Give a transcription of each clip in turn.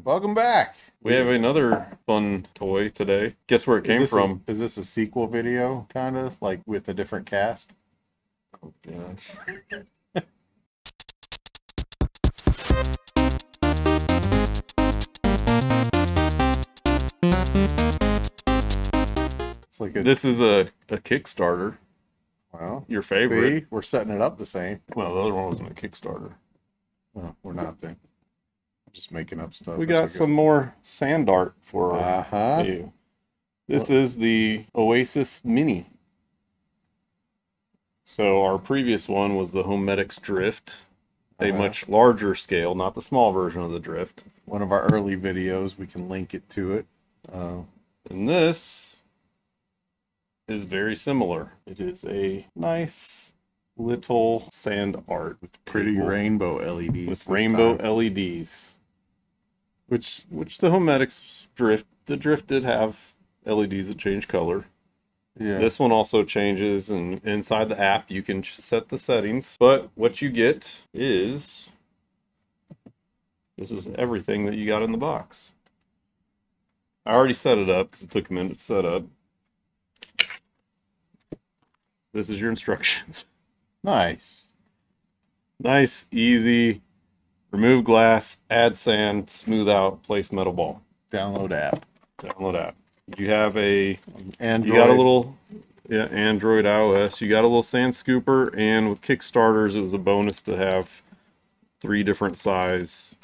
Welcome back. We have another fun toy today. Guess where it came from? Is this a sequel video, kind of like with a different cast? Oh gosh. It's like This is a Kickstarter. Well, Your favorite. See, we're setting it up the same. Well, the other one wasn't a Kickstarter. Well, we're not then. Just making up stuff. We got some more sand art for you. This is the Oasis Mini. So our previous one was the Homedics Drift, a much larger scale, not the small version of the Drift. One of our early videos, we can link it to it. And this is very similar. It is a nice little sand art with Pretty rainbow LEDs. with rainbow LEDs. Which the Homedics Drift, the Drift did have LEDs that change color. Yeah. This one also changes, and inside the app you can set the settings. But what you get is, this is everything that you got in the box. I already set it up because it took a minute to set up. This is your instructions. Nice. Nice, easy. Remove glass, add sand, smooth out, place metal ball. Download app. Download app. You have a Android. You got a little Android, iOS. You got a little sand scooper, and with Kickstarters, it was a bonus to have 3 different size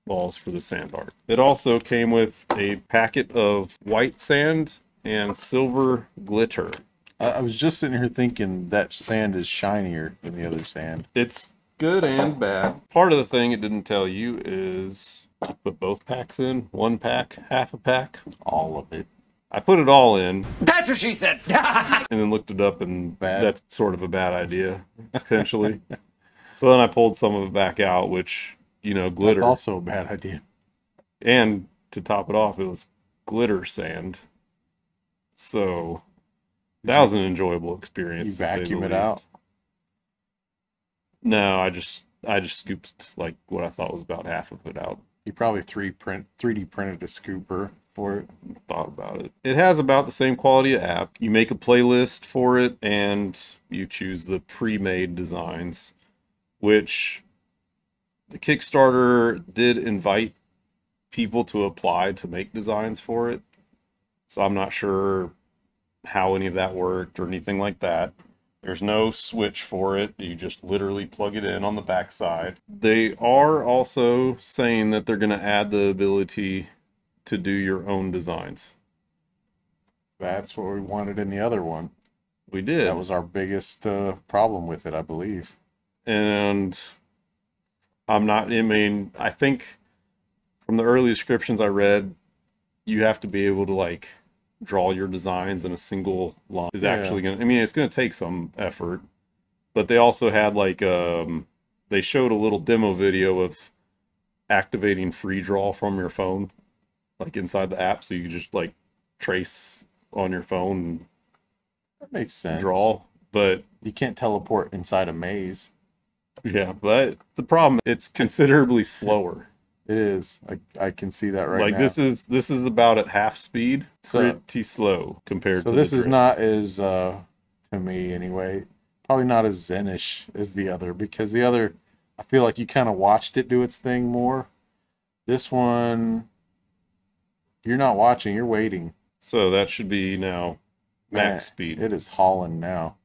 balls for the sand art. It also came with a packet of white sand and silver glitter. I was just sitting here thinking that sand is shinier than the other sand. It's good and bad. Part of the thing it didn't tell you is to put both packs in. 1 pack, half a pack. All of it. I put it all in. That's what she said. And then looked it up, and Bad. that's sort of a bad idea, potentially. So then I pulled some of it back out, which, you know, glitter. That's also a bad idea. And to top it off, it was glitter sand. So that was an enjoyable experience. You vacuum it out? No, I just scooped like what I thought was about half of it out. You probably 3D printed a scooper for it. Thought about it. It has about the same quality of app. You make a playlist for it, and you choose the pre-made designs, which the Kickstarter did invite people to apply to make designs for it. So I'm not sure how any of that worked or anything like that. There's no switch for it. You just literally plug it in on the back side. They are also saying that they're going to add the ability to do your own designs. That's what we wanted in the other one. We did. That was our biggest problem with it, I believe. And I think from the early descriptions I read, you have to be able to like draw your designs in a single line. Is actually going to, it's going to take some effort, but they also had like, they showed a little demo video of activating free draw from your phone, like inside the app. So you can just like trace on your phone and That makes sense. draw, but You can't teleport inside a maze. yeah, but the problem, it's considerably slower. It is. I can see that right Like now. this is about at half speed. So- Pretty slow compared So to this the is Drift. not as, to me anyway, probably not as Zen-ish as the other, because the other, I feel like you kind of watched it do its thing more. This one, you're not watching, you're waiting. So that should be now Man, max speed. It is hauling now.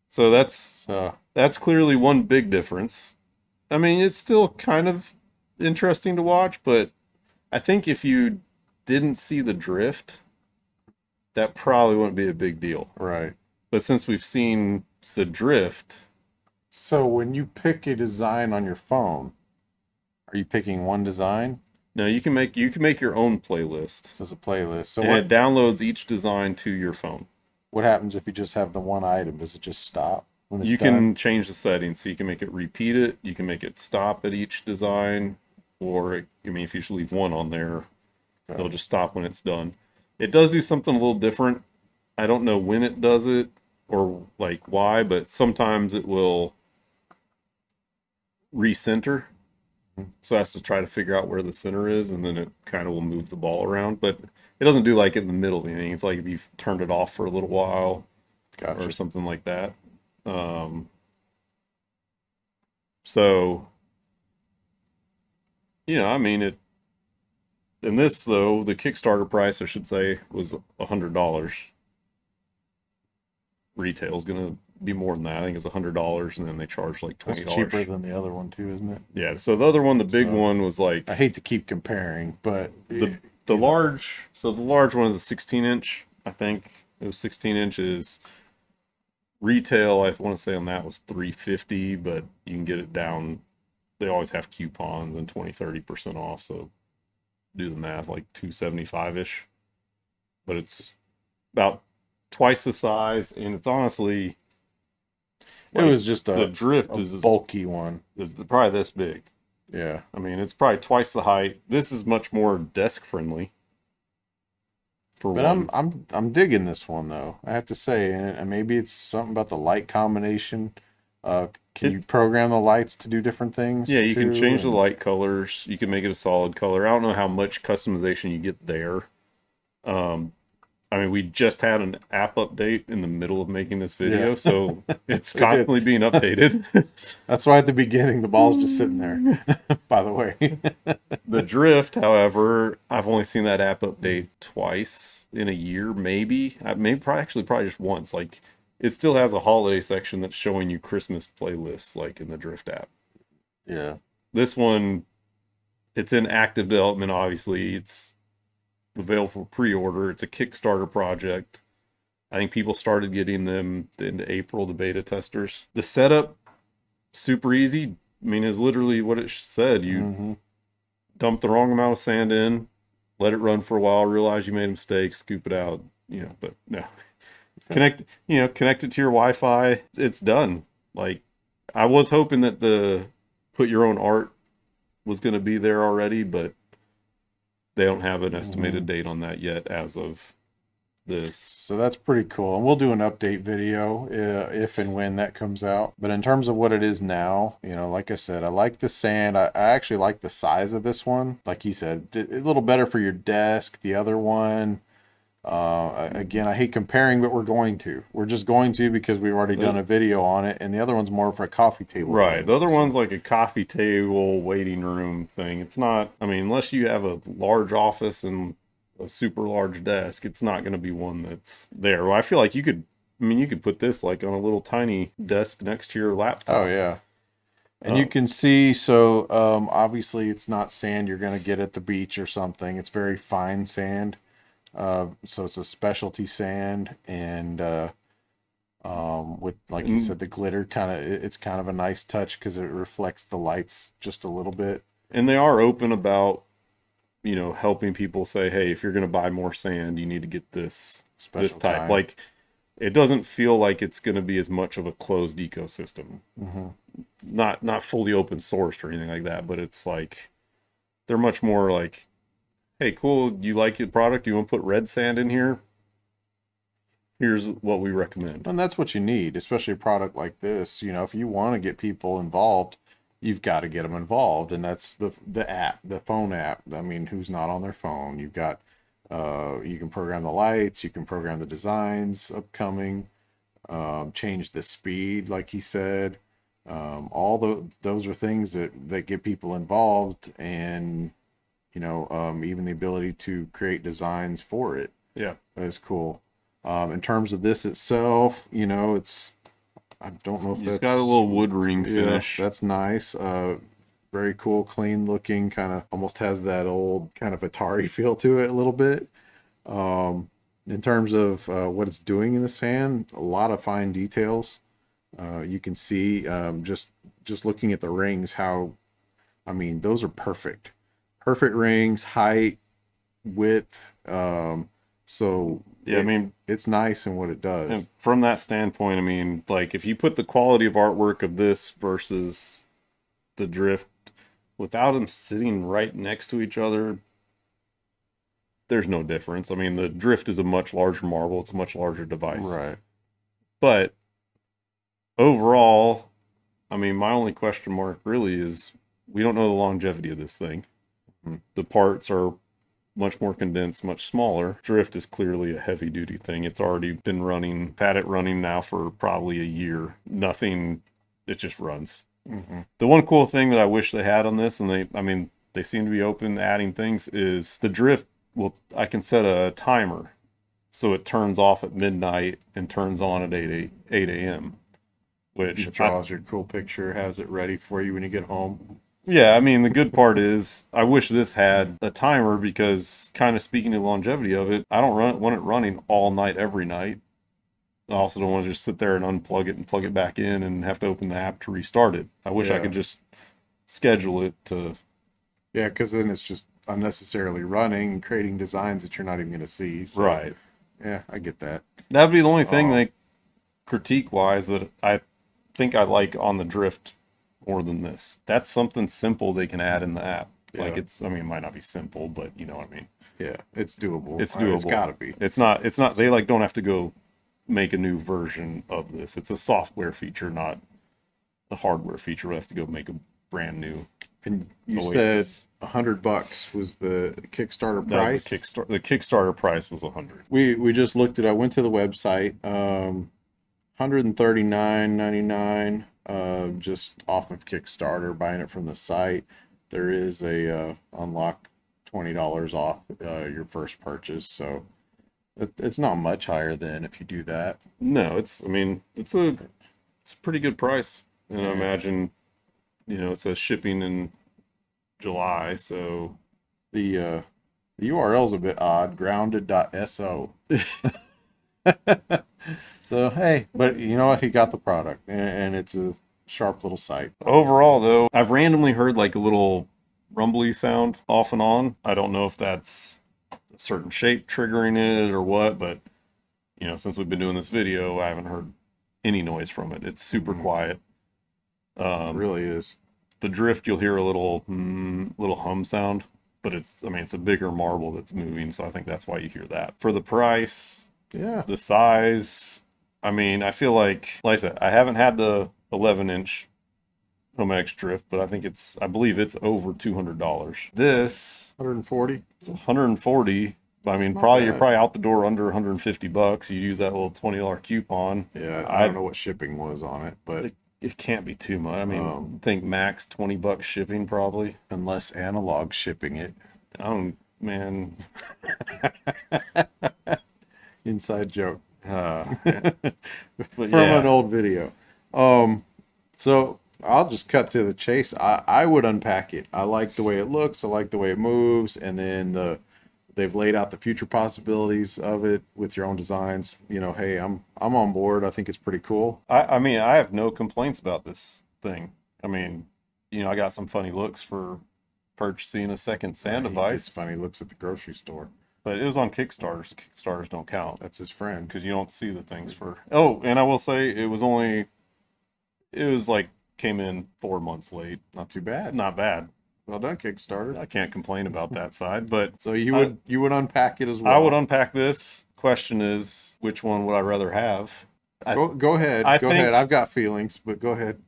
So So that's clearly one big difference. I mean, it's still kind of interesting to watch, but I think if you didn't see the Drift, that probably wouldn't be a big deal. right. But since we've seen the Drift, So when you pick a design on your phone, are you picking one design? now you can make your own playlist. As a playlist. So And it downloads each design to your phone. what happens if you just have the one item? Does it just stop when it's You done? can change the settings, so you can make it repeat it. You can make it stop at each design, or if you just leave one on there, it'll just stop when it's done. It does do something a little different. I don't know when it does it or like why, but sometimes it will recenter So it has to try to figure out where the center is, and then it kind of will move the ball around. But it doesn't do like in the middle of anything. It's like if you've turned it off for a little while or Gotcha. something like that. Um, so, I mean, in this though, the Kickstarter price, I should say, was $100. Retail is gonna be more than that. I think it's $100, and then they charge like That's $20. cheaper than the other one too, isn't it? Yeah. So the other one, the big So one, was like I hate to keep comparing, but the large. So the large one is a 16-inch. I think it was 16 inches. Retail, I want to say on that was 350, but you can get it down. They always have coupons and 20-30% off. So do the math, like 275-ish. But it's about twice the size, and it's honestly it was just the drift a is bulky one. probably this big. Yeah. I mean, it's probably twice the height. This is much more desk friendly. For But one. I'm digging this one though. I have to say, and maybe it's something about the light combination. Can you program the lights to do different things? Yeah, you can too? change the And light colors. You can make it a solid color. I don't know how much customization you get there. Um, I mean, we just had an app update in the middle of making this video, Yeah. so it's We did. constantly being updated. That's why at the beginning the ball's just sitting there. By the way. The drift, however, I've only seen that app update twice in a year, maybe. Maybe probably just once. Like, it still has a holiday section that's showing you Christmas playlists, like in the drift app. Yeah. This one, it's in active development, obviously. It's available for pre-order. It's a Kickstarter project. I think people started getting them in April, the beta testers. The setup, super easy. I mean, is literally what it said. You dump the wrong amount of sand in, let it run for a while, realize you made a mistake, scoop it out, but no. Connect it to your Wi-Fi. It's done. Like, I was hoping that the put your own art was going to be there already, but they don't have an estimated date on that yet as of this. So that's pretty cool. And we'll do an update video if and when that comes out. But in terms of what it is now, like I said, I like the sand. I actually like the size of this one. Like he said, a little better for your desk. The other one, again, I hate comparing, but we're just going to because we've already done a video on it. And the other one's more for a coffee table. Right. thing. The other one's like a coffee table waiting room thing. It's not, I mean, unless you have a large office and a super large desk, it's not going to be one that's there. Well, I feel like you could put this like on a little tiny desk next to your laptop. Oh yeah. And you can see, so obviously it's not sand you're going to get at the beach or something. It's very fine sand. So it's a specialty sand, and with, like you said, the glitter it's kind of a nice touch because it reflects the lights just a little bit. And they are open about, helping people say, hey, if you're going to buy more sand, you need to get this type. Kind. Like, it doesn't feel like it's going to be as much of a closed ecosystem. Not fully open sourced or anything like that, but it's like they're much more like, hey, cool, you like your product, you want to put red sand in here, here's what we recommend. And that's what you need, especially a product like this. If you want to get people involved, you've got to get them involved. And that's the app, the phone app. I mean, who's not on their phone? You've got you can program the lights, you can program the designs upcoming, change the speed, like he said. Those are things that get people involved, and even the ability to create designs for it. Yeah, that's cool. In terms of this itself, it's, I don't know if it's got a little wood ring finish. That's nice. Very cool, clean looking, kind of almost has that old kind of Atari feel to it a little bit. In terms of what it's doing in the sand, a lot of fine details. You can see just looking at the rings how, those are perfect rings, height, width. So yeah, it's nice in what it does. And from that standpoint, like, if you put the quality of artwork of this versus the drift, without them sitting right next to each other, there's no difference. The drift is a much larger marble. It's a much larger device. Right. But overall, my only question mark really is we don't know the longevity of this thing. Mhm. The parts are much more condensed, much smaller. Drift is clearly a heavy duty thing. It's already been running, had it running now for probably a year. Nothing, it just runs. Mm-hmm. The one cool thing that I wish they had on this, and I mean, they seem to be open to adding things, is the drift. Well, I can set a timer so it turns off at midnight and turns on at 8 a.m. Which It draws your cool picture, has it ready for you when you get home. yeah, I mean, the good part is I wish this had a timer because, kind of speaking to the longevity of it, I don't want it running all night every night. I also don't want to just sit there and unplug it and plug it back in and have to open the app to restart it. I wish I Yeah. could just schedule it to. Yeah, because then it's just unnecessarily running and creating designs that you're not even going to see. So, Right. yeah, I get that. That'd be the only thing, Um, like, critique wise, that I think I like on the drift more than this. That's something simple they can add in the app. Like, Yeah. I mean, it might not be simple, but you know what I mean. Yeah, it's doable. It's It's doable. got to be. It's not, they like don't have to go make a new version of this. It's a software feature, not a hardware feature. We have to go make a brand new. And you Oasis. said $100 was the Kickstarter That was price. the Kickstarter. The Kickstarter price was 100. We just looked at. I went to the website. 139.99. Just off of Kickstarter, buying it from the site. There is a unlock $20 off your first purchase. So it's not much higher than if you do that. No, I mean, it's a pretty good price. And I Yeah. imagine, you know, it says shipping in July, so The URL's a bit odd. Grounded.so. So hey, but you know what? He got the product, and it's a sharp little site. overall though, I've randomly heard like a little rumbly sound off and on. I don't know if that's a certain shape triggering it or what, but you know, since we've been doing this video, I haven't heard any noise from it. It's super Mhm. quiet. It really is. The drift, you'll hear a little little hum sound, but I mean, it's a bigger marble that's moving, so I think that's why you hear that. For the price, Yeah. the size, I mean, I feel like I said, I haven't had the 11-inch Homx drift, but I believe it's over $200. This, 140. it's 140. I mean, not probably you're bad. probably out the door under $150. You use that little $20 coupon. Yeah, I don't know what shipping was on it, but It can't be too much. I mean, Um, I think max $20 shipping probably. unless analog shipping it. I don't, man. Inside joke. But From yeah, an old video. So I'll just cut to the chase. I would unpack it. I like the way it looks. I like the way it moves, and then they've laid out the future possibilities of it with your own designs. You know, hey, I'm on board. I think it's pretty cool. I mean, I have no complaints about this thing. I mean, you know, I got some funny looks for purchasing a second sound It's device, funny. Looks at the grocery store. but it was on Kickstarter. So Kickstarters don't count That's his friend. because you don't see the things for. Oh, and I will say it was like came in 4 months late. Not too bad. Not bad. Well done, Kickstarter. I can't complain about that side, but So you would unpack it as well. I would unpack this. Question is, which one would I rather have? Go ahead. I Go think- ahead. I've got feelings, but go ahead.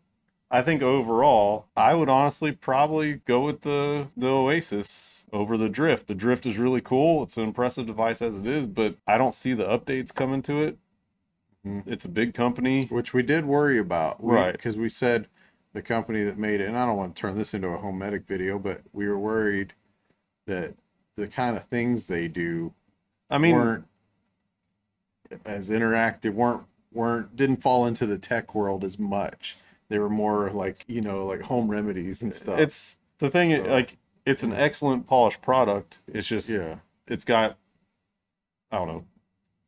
I think overall, I would honestly probably go with the Oasis over the Drift. The Drift is really cool. It's an impressive device as it is, but I don't see the updates coming to it. Mhm. It's a big company. Which we did worry about. Right. Because we said the company that made it, and I don't want to turn this into a home medic video, but we were worried that the kind of things they do I mean, weren't as interactive, didn't fall into the tech world as much. They were more like, like home remedies and stuff. it's the thing, So- like, it's an excellent polished product. It's just, yeah, it's got, I don't know,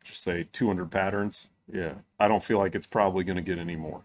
just say 200 patterns. yeah, I don't feel like it's probably going to get any more.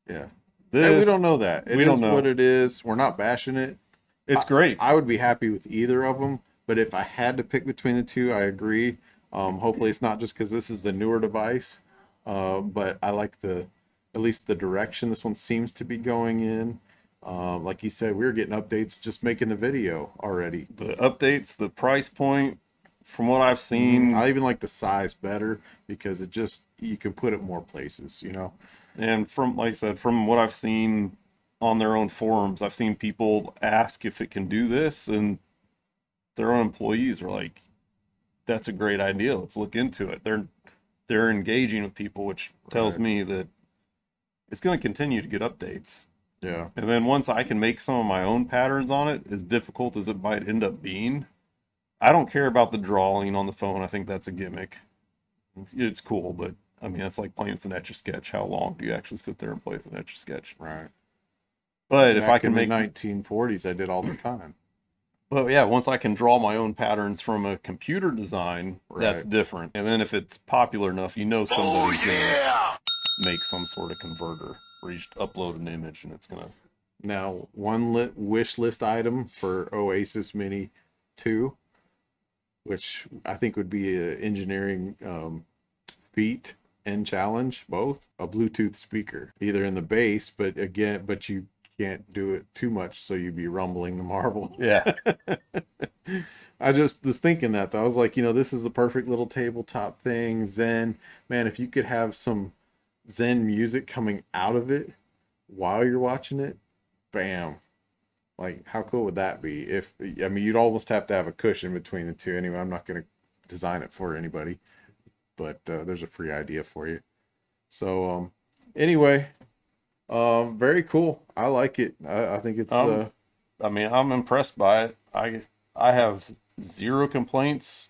yeah. This, And we don't know that. It we is don't know. what it is. We're not bashing it. It's great. I would be happy with either of them, but if I had to pick between the two, I agree. Hopefully it's not just because this is the newer device, but I like at least the direction this one seems to be going in. Like you said, we were getting updates just making the video already. The updates, the price point, from what I've seen, I even like the size better because you can put it more places, and from, like I said, from what I've seen, on their own forums. I've seen people ask if it can do this, and their own employees are like, "That's a great idea. Let's look into it." They're engaging with people, which tells Right. me that it's going to continue to get updates. Yeah. And then once I can make some of my own patterns on it, as difficult as it might end up being, I don't care about the drawing on the phone. I think that's a gimmick. It's cool, but I mean, it's like playing Etch-a-Sketch. How long do you actually sit there and play Etch-a-Sketch? Right. But if I Back can in the make, 1940s, I did all the time. well, yeah, once I can draw my own patterns from a computer design, that's Right. different. And then if it's popular enough, you know somebody's gonna make some sort of converter where you just upload an image and it's gonna. Now, one wish list item for Oasis Mini 2, which I think would be an engineering feat and challenge, both a Bluetooth speaker, either in the base, but you can't do it too much, so you'd be rumbling the marble. Yeah. I just was thinking that though. I was like, this is the perfect little tabletop thing. Zen, man, if you could have some Zen music coming out of it while you're watching it, bam. Like, how cool would that be? I mean, you'd almost have to have a cushion between the two. Anyway, I'm not going to design it for anybody, but there's a free idea for you. So, anyway, very cool. I like it. I think it's, I mean, I'm impressed by it. I have zero complaints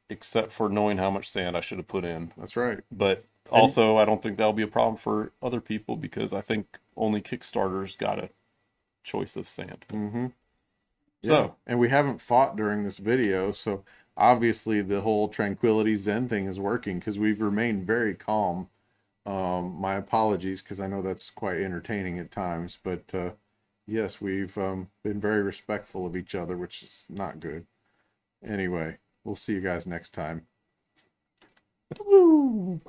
except for knowing how much sand I should have put in. that's right. But also, I don't think that'll be a problem for other people because I think only Kickstarters got a choice of sand. Mm-hmm. Yeah. So, And we haven't fought during this video, so obviously the whole tranquility Zen thing is working because we've remained very calm. My apologies, because I know that's quite entertaining at times, but yes, we've been very respectful of each other, which is not good. Anyway, we'll see you guys next time. Woo!